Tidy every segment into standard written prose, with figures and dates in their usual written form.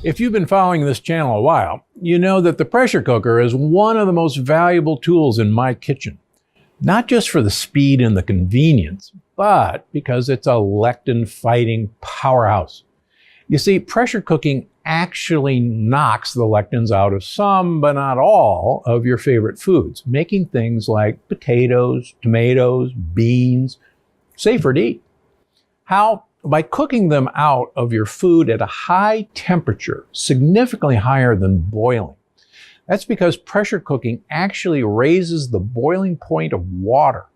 If you've been following this channel a while, you know that the pressure cooker is one of the most valuable tools in my kitchen. Not just for the speed and the convenience, but because it's a lectin-fighting powerhouse. You see, pressure cooking actually knocks the lectins out of some, but not all, of your favorite foods, making things like potatoes, tomatoes, beans safer to eat. How? By cooking them out of your food at a high temperature, significantly higher than boiling. That's because pressure cooking actually raises the boiling point of water.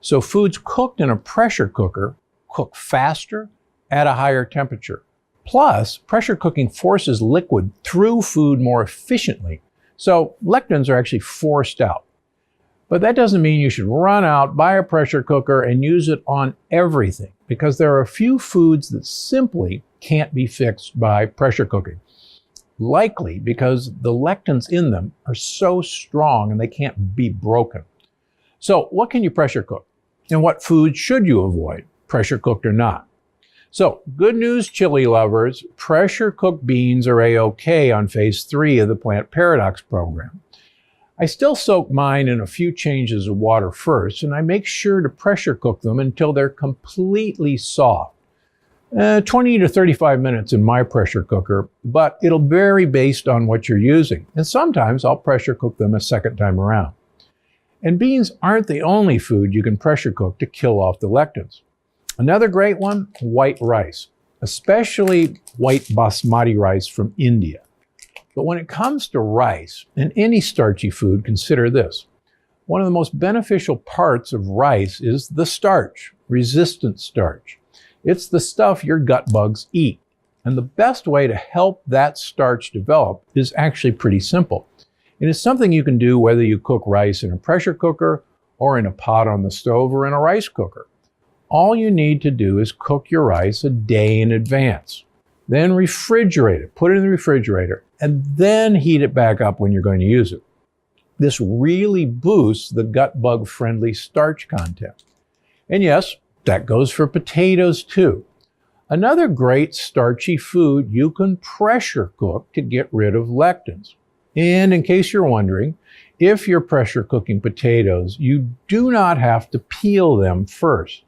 So foods cooked in a pressure cooker cook faster at a higher temperature. Plus, pressure cooking forces liquid through food more efficiently. So lectins are actually forced out. But that doesn't mean you should run out, buy a pressure cooker, and use it on everything, because there are a few foods that simply can't be fixed by pressure cooking. Likely because the lectins in them are so strong and they can't be broken. So what can you pressure cook? And what foods should you avoid, pressure cooked or not? So good news, chili lovers, pressure cooked beans are A-OK on phase 3 of the Plant Paradox program. I still soak mine in a few changes of water first, and I make sure to pressure cook them until they're completely soft. 20 to 35 minutes in my pressure cooker, but it'll vary based on what you're using. And sometimes I'll pressure cook them a second time around. And beans aren't the only food you can pressure cook to kill off the lectins. Another great one, white rice, especially white basmati rice from India. But when it comes to rice and any starchy food, consider this. One of the most beneficial parts of rice is the starch, resistant starch. It's the stuff your gut bugs eat. And the best way to help that starch develop is actually pretty simple. It is something you can do whether you cook rice in a pressure cooker or in a pot on the stove or in a rice cooker. All you need to do is cook your rice a day in advance. Then refrigerate it, put it in the refrigerator, and then heat it back up when you're going to use it. This really boosts the gut bug friendly starch content. And yes, that goes for potatoes too. Another great starchy food you can pressure cook to get rid of lectins. And in case you're wondering, if you're pressure cooking potatoes, you do not have to peel them first.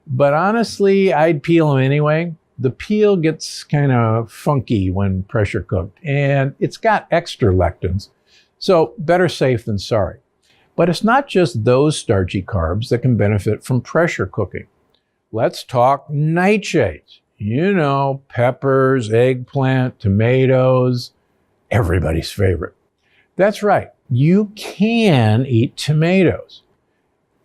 But honestly, I'd peel them anyway. The peel gets kind of funky when pressure cooked, and it's got extra lectins. So better safe than sorry. But it's not just those starchy carbs that can benefit from pressure cooking. Let's talk nightshades. You know, peppers, eggplant, tomatoes, everybody's favorite. That's right, you can eat tomatoes.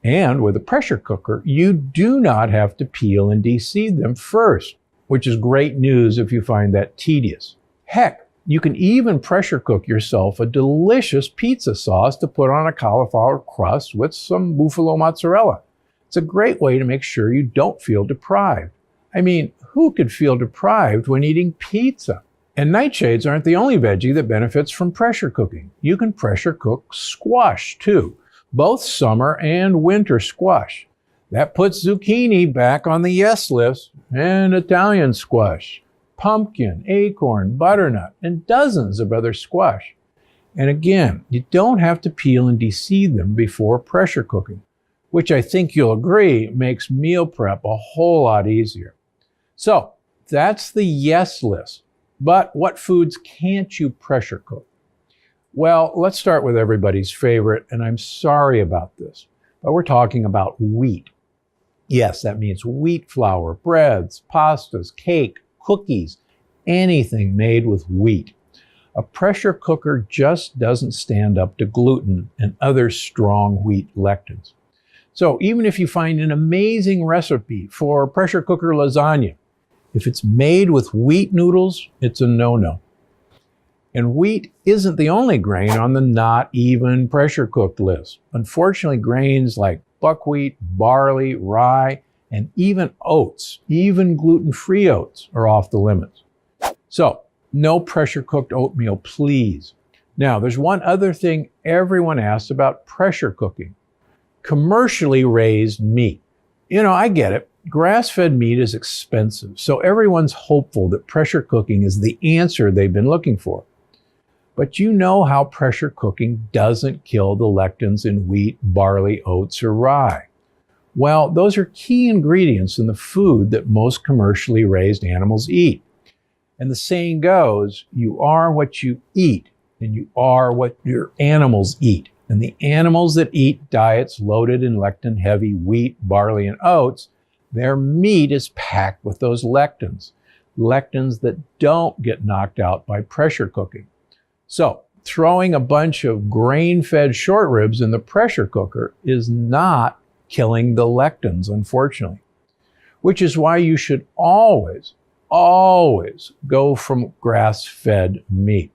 And with a pressure cooker, you do not have to peel and de-seed them first, which is great news if you find that tedious. Heck, you can even pressure cook yourself a delicious pizza sauce to put on a cauliflower crust with some buffalo mozzarella. It's a great way to make sure you don't feel deprived. I mean, who could feel deprived when eating pizza? And nightshades aren't the only veggie that benefits from pressure cooking. You can pressure cook squash too, both summer and winter squash. That puts zucchini back on the yes list, and Italian squash, pumpkin, acorn, butternut, and dozens of other squash. And again, you don't have to peel and de-seed them before pressure cooking, which I think you'll agree makes meal prep a whole lot easier. So that's the yes list. But what foods can't you pressure cook? Well, let's start with everybody's favorite, and I'm sorry about this, but we're talking about wheat. Yes, that means wheat flour, breads, pastas, cake, cookies, anything made with wheat. A pressure cooker just doesn't stand up to gluten and other strong wheat lectins. So even if you find an amazing recipe for pressure cooker lasagna, if it's made with wheat noodles, it's a no-no. And wheat isn't the only grain on the not even pressure cooked list. Unfortunately, grains like buckwheat, barley, rye, and even oats, even gluten-free oats, are off the limits. So, no pressure cooked oatmeal, please. Now, there's one other thing everyone asks about pressure cooking. Commercially raised meat. You know, I get it. Grass-fed meat is expensive, so everyone's hopeful that pressure cooking is the answer they've been looking for. But you know how pressure cooking doesn't kill the lectins in wheat, barley, oats, or rye. Well, those are key ingredients in the food that most commercially raised animals eat. And the saying goes, you are what you eat, and you are what your animals eat. And the animals that eat diets loaded in lectin-heavy wheat, barley, and oats, their meat is packed with those lectins, lectins that don't get knocked out by pressure cooking. So, throwing a bunch of grain-fed short ribs in the pressure cooker is not killing the lectins, unfortunately. Which is why you should always go from grass-fed meat.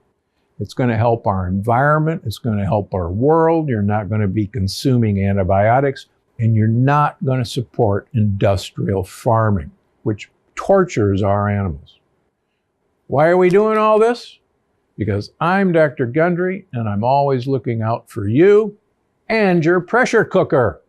It's going to help our environment. It's going to help our world. You're not going to be consuming antibiotics, and you're not going to support industrial farming, which tortures our animals. Why are we doing all this? Because I'm Dr. Gundry, and I'm always looking out for you and your pressure cooker.